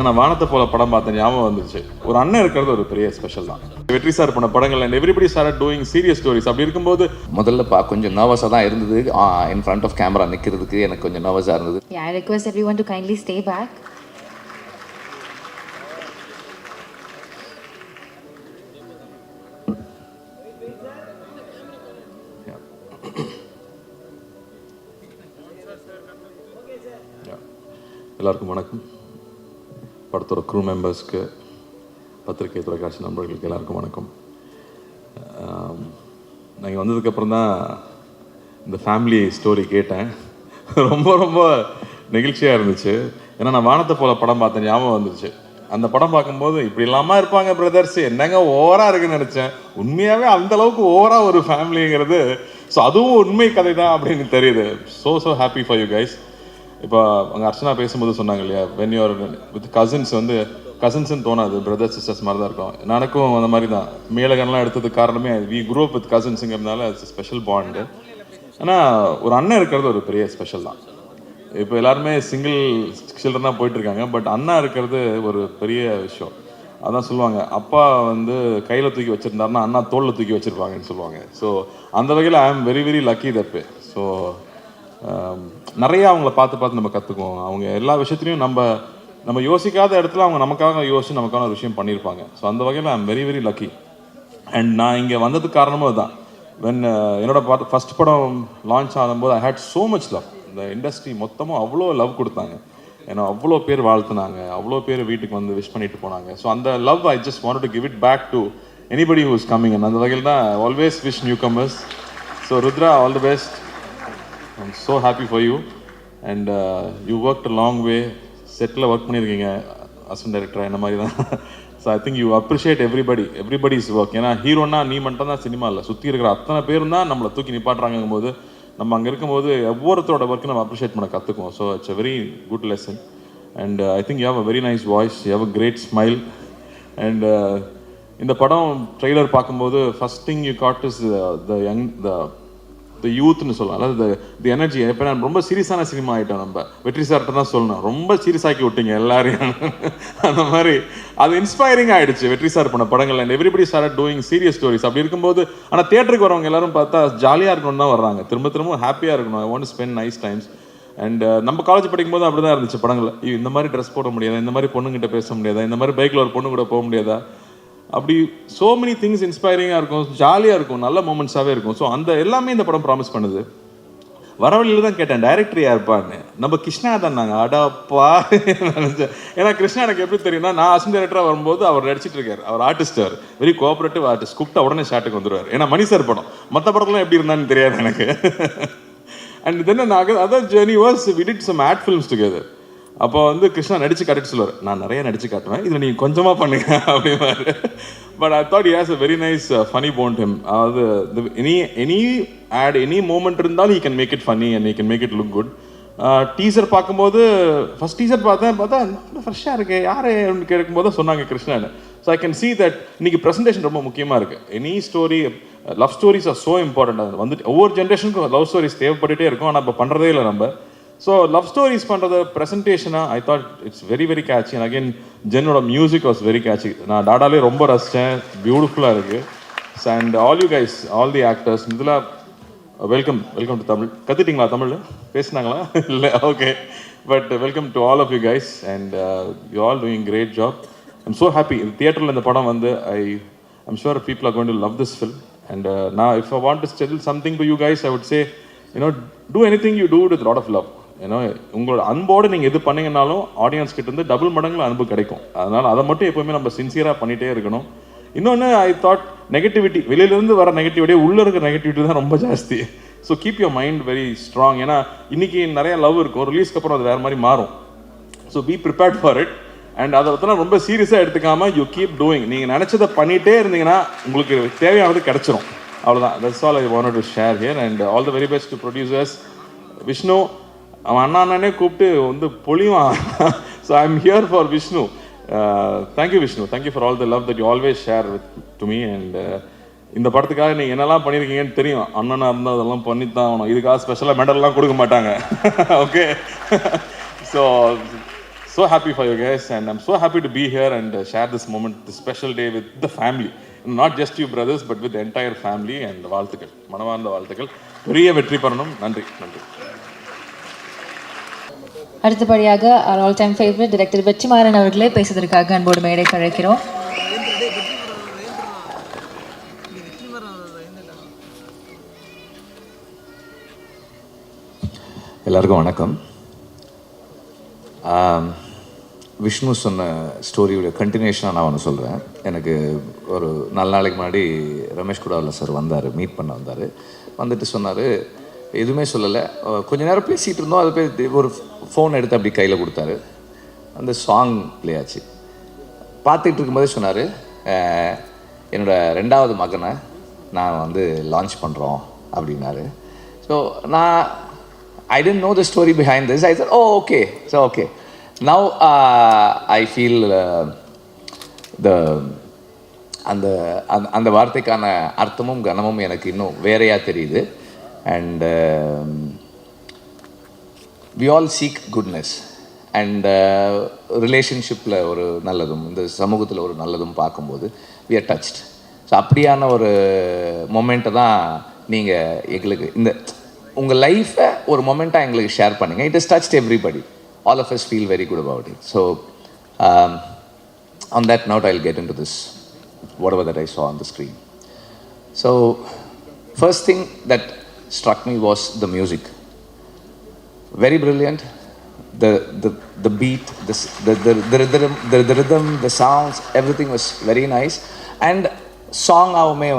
நான் வானத்தை போல படம் பார்த்த ஞாபகம் வந்துச்சு. ஒரு அண்ணன் இருக்கிறது ஒரு பெரிய ஸ்பெஷல் தான். வெற்றி சார் பண்ண படங்கள் and everybody start doing serious stories. அப்படி இருக்கும்போது முதல்ல கொஞ்சம் நர்வஸாக தான் இருந்தது. இன் ஃப்ரண்ட் ஆஃப் கேமரா நிற்கிறதுக்கு எனக்கு கொஞ்சம் நர்வஸாக இருந்தது. I request everyone to kindly stay back. எல்லாருக்கும் வணக்கம். படத்தோட க்ரூ மெம்பர்ஸ்க்கு, பத்திரிகை தொலைக்காட்சி நண்பர்களுக்கு எல்லாருக்கும் வணக்கம். நான் வந்ததுக்கப்புறம் தான் இந்த ஃபேமிலி ஸ்டோரி கேட்டேன். ரொம்ப ரொம்ப நெகிழ்ச்சியாக இருந்துச்சு. ஏன்னா நான் வானத்தை போல படம் பார்த்த ஞாபகம் வந்துச்சு. அந்த படம் பார்க்கும்போது இப்படி இல்லாமல் இருப்பாங்க பிரதர்ஸ், என்னங்க ஓவராக இருக்குன்னு நினச்சேன். உண்மையாகவே அந்தளவுக்கு ஓவராக ஒரு ஃபேமிலிங்கிறது, ஸோ அதுவும் உண்மை கதை தான் அப்படின்னு தெரியுது. So happy for you guys. இப்போ அங்கே அர்ச்சனா பேசும்போது சொன்னாங்க இல்லையா, வென் யூஆர் வித் கசின்ஸ் கசின்ஸ்ன்னு தோணாது, பிரதர்ஸ் சிஸ்டர்ஸ் மாதிரி தான் இருக்கும். எனக்கும் அந்த மாதிரி தான். மேலகன்லாம் எடுத்ததுக்கு காரணமே வி குரூ அப் வித் கசின்ஸுங்கிறதுனால இட்ஸ் ஸ்பெஷல் பாண்டு. ஆனால் ஒரு அண்ணன் இருக்கிறது ஒரு பெரிய ஸ்பெஷல் தான். இப்போ எல்லாருமே சிங்கிள் சில்ட்ரனாக போயிட்டுருக்காங்க, பட் அண்ணா இருக்கிறது ஒரு பெரிய விஷயம். அதான் சொல்லுவாங்க, அப்பா கையில் தூக்கி வச்சுருந்தாருன்னா அண்ணா தோளில் தூக்கி வச்சுருப்பாங்கன்னு சொல்லுவாங்க. ஸோ அந்த வகையில் I am very very lucky that way. So நிறையா அவங்கள பார்த்து நம்ம கற்றுக்குவோம். அவங்க எல்லா விஷயத்துலையும் நம்ம யோசிக்காத இடத்துல அவங்க நமக்காக யோசிச்சு நமக்கான ஒரு விஷயம் பண்ணியிருப்பாங்க. ஸோ அந்த வகையில் I am very very lucky. And நான் இங்கே வந்ததுக்கு காரணமும் அதுதான். என்னோட ஃபஸ்ட் படம் லான்ச் ஆகும்போது ஐ ஹேட் ஸோ மச் லவ். இந்த இண்டஸ்ட்ரி மொத்தமும் அவ்வளோ லவ் கொடுத்தாங்க. ஏன்னா அவ்வளோ பேர் வாழ்த்துனாங்க, அவ்வளோ பேர் வீட்டுக்கு வந்து விஷ் பண்ணிட்டு போனாங்க. ஸோ அந்த love I just want to give it back to anybody who is coming. And அந்த வகையில் தான் always wish newcomers. So Rudra, all the best. I'm so happy for you and you worked a long way. Settle work பண்ணியிருக்கீங்க assistant director என்ன மாதிரி தான். So I think you appreciate everybody's work. ஏன்னா ஹீரோனா நீ மட்டும் தான் சினிமா இல்லை, சுற்றி இருக்கிற அத்தனை பேரும் தான் நம்மளை தூக்கி நிப்பாட்டுறாங்கும் போது நம்ம அங்கே இருக்கும்போது ஒவ்வொருத்தரோட ஒர்க்கு நம்ம அப்ரிஷியேட் பண்ண கற்றுக்குவோம். So it's a very good lesson. And I think you have a very nice voice, you have a great smile. And இந்த படம் ட்ரெய்லர் பார்க்கும்போது first thing you got is the யூத்னு சொல்லலாம், அதாவது தி எனர்ஜி. இப்போ நான் ரொம்ப சீரியஸான சினிமா ஆகிட்டோம். நம்ம வெற்றி சார்ட்ட தான் சொல்லணும், ரொம்ப சீரியஸ் ஆக்கி விட்டீங்க எல்லாரையும். அந்த மாதிரி அது இன்ஸ்பைரிங் ஆகிடுச்சு வெற்றி சார் பண்ண படங்கள். And everybody start doing serious stories. அப்படி இருக்கும்போது ஆனால் தியேட்டருக்கு வரவங்க எல்லாரும் பார்த்தா ஜாலியாக இருக்கணும்னு தான் வர்றாங்க, திரும்ப ஹாப்பியாக இருக்கணும். I want to spend nice times. And நம்ம காலேஜ் படிக்கும்போது அப்படி தான் இருந்துச்சு படங்கள். இந்த மாதிரி ட்ரெஸ் போட முடியாதா, இந்த மாதிரி பொண்ணுங்கிட்ட பேச முடியாதா, இந்த மாதிரி பைக்கில் ஒரு பொண்ணு கூட போக முடியாதா, அப்படி ஸோ மெனி திங்ஸ் இன்ஸ்பைரிங்காக இருக்கும், ஜாலியாக இருக்கும், நல்ல மூமெண்ட்ஸாகவே இருக்கும். ஸோ அந்த எல்லாமே இந்த படம் ப்ராமிஸ் பண்ணுது. வரவழியில் தான் கேட்டேன் டைரக்டர் யாருப்பான்னு. நம்ம கிருஷ்ணா தான். நாங்கள் அடாப்பா நினச்சேன். ஏன்னா கிருஷ்ணா எனக்கு எப்படி தெரியும்னா, நான் அசிஸ்டன்ட் டைரக்டராக வரும்போது அவர் நடிச்சிட்டு இருக்காரு. அவர் ஆர்டிஸ்ட், அவர் வெரி கோஆப்ரேட்டிவ் ஆர்டிஸ்ட். கூப்பிட்டா உடனே ஷாட்டுக்கு வந்துடுவார். ஏன்னா மணி சார் படம், மற்ற படத்துலாம் எப்படி இருந்தான்னு தெரியாது எனக்கு. அண்ட் தென் நாங்கள் அதான் journey was we did some ad films together. அப்போ கிருஷ்ணா நடிச்சு காட்டிட்டு சொல்லுவார், நான் நிறைய நடிச்சு காட்டுவேன், இதில் நீங்கள் கொஞ்சமாக பண்ணுங்க அப்படின்னாரு. But I thought he has a very nice funny phone him. அதாவது எனி ஆட் எனி மூமெண்ட் இருந்தாலும் he can make it funny and he can make it look good. Teaser பார்க்கும்போது ஃபஸ்ட் டீசர் பார்த்தா ஃப்ரெஷ்ஷாக இருக்கு, யார் கேட்கும்போது சொன்னாங்க கிருஷ்ணான்னு. So I can see that இன்னைக்கு ப்ரெசன்டேஷன் ரொம்ப முக்கியமாக இருக்குது. Any story, love stories are so important. அது ஒவ்வொரு ஜென்ரேஷனுக்கும் லவ் ஸ்டோரிஸ் தேவைப்பட்டுகிட்டே இருக்கும். ஆனால் இப்போ பண்ணுறதே இல்லை நம்ம. ஸோ லவ் ஸ்டோரிஸ் பண்ணுறது ப்ரெசன்டேஷனாக I thought it's very very catchy. And again ஜென்னோட மியூசிக் வாஸ் வெரி கேட்சி. நான் டாடாலே ரொம்ப ரசித்தேன், பியூட்டிஃபுல்லாக இருக்குது. And all you guys, all the actors, இதில் வெல்கம் டு தமிழ். கற்றுட்டிங்களா தமிழ்? பேசினாங்களா? இல்லை, okay. But welcome to all of you guys and you all doing great job. I'm so happy. இந்த தியேட்டரில் இந்த படம் I'm sure people are going to love this film. And நான் if I want to tell something to you guys, I would say do anything you do with a lot of love. உங்களோட அன்போடு நீங்கள் எது பண்ணிங்கனாலும் audience கிட்டேருந்து double மடங்குல அன்பு கிடைக்கும். அதனால் அதை மட்டும் எப்போவுமே நம்ம சின்சியராக பண்ணிகிட்டே இருக்கணும். இன்னொன்று ஐ தாட் நெகட்டிவிட்டி, வெளியிலேருந்து வர நெகட்டிவிட்டி உள்ளே இருக்கிற நெகட்டிவிட்டி தான் ரொம்ப ஜாஸ்தி. So keep your mind very strong. ஏன்னா இன்றைக்கி நிறைய லவ் இருக்கும், ரிலீஸ்க்கு அப்புறம் அது வேறு மாதிரி மாறும். So be prepared for it. And அதை பற்றினா ரொம்ப சீரியஸாக எடுத்துக்காமல் யூ கீப் டூயிங். நீங்கள் நினச்சதை பண்ணிகிட்டே இருந்தீங்கன்னா உங்களுக்கு தேவையானது கிடச்சிரும். அவ்வளோதான். That's all I wanted to share here. And all the very best to producers. Vishnu அவன் அண்ணானே கூப்பிட்டு பொழிவான். So I am here for Vishnu. Thank you Vishnu, thank you for all the love that you always share with to me. And இந்த படத்துக்காக நீங்கள் என்னெல்லாம் பண்ணியிருக்கீங்கன்னு தெரியும். அண்ணனாக இருந்தால் அதெல்லாம் பண்ணித்தான் ஆகணும். இதுக்காக ஸ்பெஷலாக மெடல்லாம் கொடுக்க மாட்டாங்க. Okay. So So happy for you guys, and I'm so happy to be here and share this moment, this special day with the family. Not just you brothers, but with the entire family. And வாழ்த்துக்கள், மனமார்ந்த வாழ்த்துக்கள். பெரிய வெற்றி பெறணும். நன்றி, நன்றி. அடுத்தபடியாக our all time favorite director Vetrimaaran அவர்களே பேசுவதற்காக அன்போடு மேடைக்கு அழைக்கிறோம். எல்லாருக்கும் வணக்கம். விஷ்ணு சொன்ன ஸ்டோரியோட கண்டினியூஷனாக நான் ஒன்று சொல்கிறேன். எனக்கு ஒரு 4 நாளைக்கு முன்னாடி ரமேஷ் குடாவில் சார் வந்தார், மீட் பண்ண வந்தார். வந்துட்டு சொன்னார், எதுவுமே சொல்லலை, கொஞ்ச நேரம் பேசிகிட்டு இருந்தோம். அது போய் ஒரு ஃபோன் எடுத்து அப்படி கையில் கொடுத்தாரு. அந்த சாங் ப்ளே ஆச்சு. பார்த்துட்டு இருக்கும்போதே சொன்னார், என்னோடய 2வது மகனை நான் வந்து லான்ச் பண்ணுறோம் அப்படின்னாரு. ஸோ நான் I didn't know the story behind this. I said, oh, okay. So, okay. Now, I feel அந்த வார்த்தைக்கான அர்த்தமும் கனமும் எனக்கு இன்னும் வேறையாக தெரியுது. And we all seek goodness. And ரிலேஷன்ஷிப்பில் ஒரு நல்லதும் இந்த சமூகத்தில் ஒரு நல்லதும் பார்க்கும்போது we are touched. ஸோ அப்படியான ஒரு மொமெண்ட்டை தான் நீங்கள் எங்களுக்கு இந்த உங்கள் லைஃப்பை ஒரு மொமெண்ட்டாக எங்களுக்கு ஷேர் பண்ணுங்கள். It is touched everybody. All of us feel very good about it. So on that note I will get into this whatever that I saw on the screen. So first thing that struck me was the music. Very brilliant. The beat, the rhythm, the sounds, everything was very nice. And சாங்ஸாகவுமே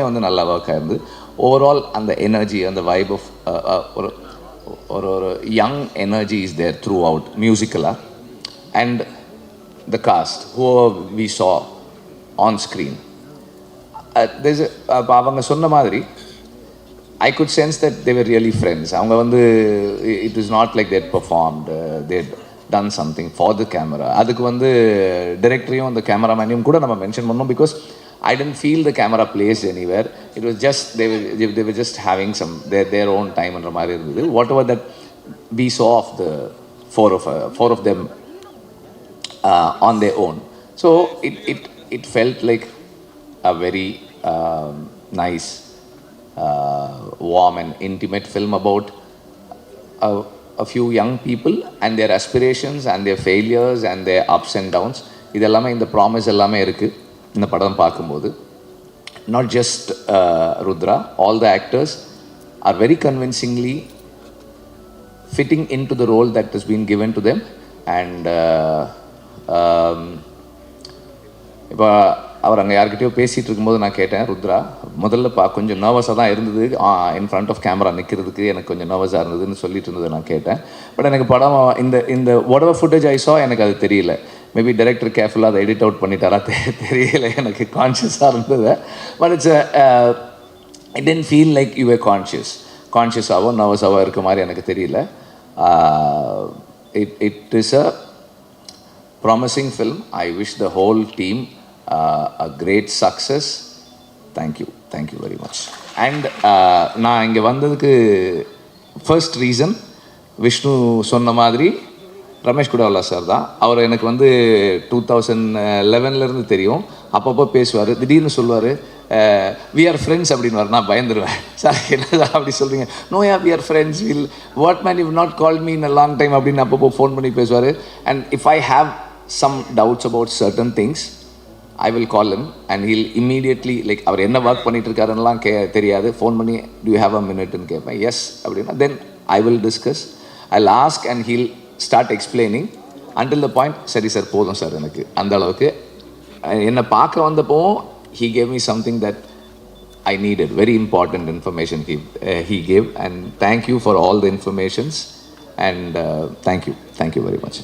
வந்து நல்லா work ஆயிருந்து. Overall அந்த energy, அந்த vibe of ஒரு young energy is there throughout மியூசிக்கலாக. And the cast who we saw on screen, அவங்க சொன்ன மாதிரி I could sense that they were really friends. அவங்க வந்து it is not like that performed, that done something for the camera. அதுக்கு வந்து டைரக்டரையும் அந்த கேமராமேனையும் கூட நம்ம மென்ஷன் பண்ணோம். Because I didn't feel the camera placed anywhere. It was just they were just having some their own time and மாதிரி இருந்தது. Whatever that we saw of the four of them on their own. So it felt like a very nice, warm and intimate film about a few young people and their aspirations and their failures and their ups and downs. இதெல்லாமே இந்த promise எல்லாமே இருக்குது இந்த படம் பார்க்கும்போது. Not just Rudra, all the actors are very convincingly fitting into the role that is been given to them. And இப்போ அவர் அங்கே யார்கிட்டயோ பேசிகிட்டு இருக்கும்போது நான் கேட்டேன், ருத்ரா முதல்ல கொஞ்சம் நர்வஸாக தான் இருந்தது, இன் ஃப்ரண்ட் ஆஃப் கேமரா நிற்கிறதுக்கு எனக்கு கொஞ்சம் நர்வஸாக இருந்ததுன்னு சொல்லிட்டு இருந்ததை நான் கேட்டேன். பட் எனக்கு படம் இந்த வாட் எவர் ஃபுட்டேஜ் ஐ சா எனக்கு அது தெரியல. மேபி டைரக்டர் கேர்ஃபுல்லாக அதை எடிட் அவுட் பண்ணிட்டாரா தெரியல, எனக்கு கான்ஷியஸாக இருந்தது. But it's it tend feel like you are கான்ஷியஸாகவோ நர்வஸாகவோ இருக்க மாதிரி எனக்கு தெரியல. It is a promising film. I wish the whole team a great success. Thank you very much. And நான் இங்கே வந்ததுக்கு ஃபர்ஸ்ட் ரீசன் விஷ்ணு சொன்ன மாதிரி ரமேஷ் குடாவலா சார் தான். அவர் எனக்கு வந்து 2011 தெரியும். அப்பப்போ பேசுவார், திடீர்னு சொல்லுவார் வி ஆர் ஃப்ரெண்ட்ஸ் அப்படின்வார். நான் பயந்துருவேன், சார் என்ன அப்படி சொல்கிறீங்க? நோயா we are friends, will what man you not call me in a long time அப்படின்னு அப்பப்போ ஃபோன் பண்ணி பேசுவார். And if I have some doubts about certain things, I will call him and he'll immediately, like அவர் என்ன work பண்ணிட்டு இருக்காருன்னெலாம் தெரியாது, phone பண்ணி do you have a minute ன்னு கேட்பேன். எஸ் அப்படின்னா then I will discuss, I'll ask and he'll start explaining until the point சரி sir போதும் sir எனக்கு அந்த அளவுக்கு. என்னை பார்க்க வந்தப்போ he gave me something that I needed, very important information he gave, and thank you for all the informations and thank you very much.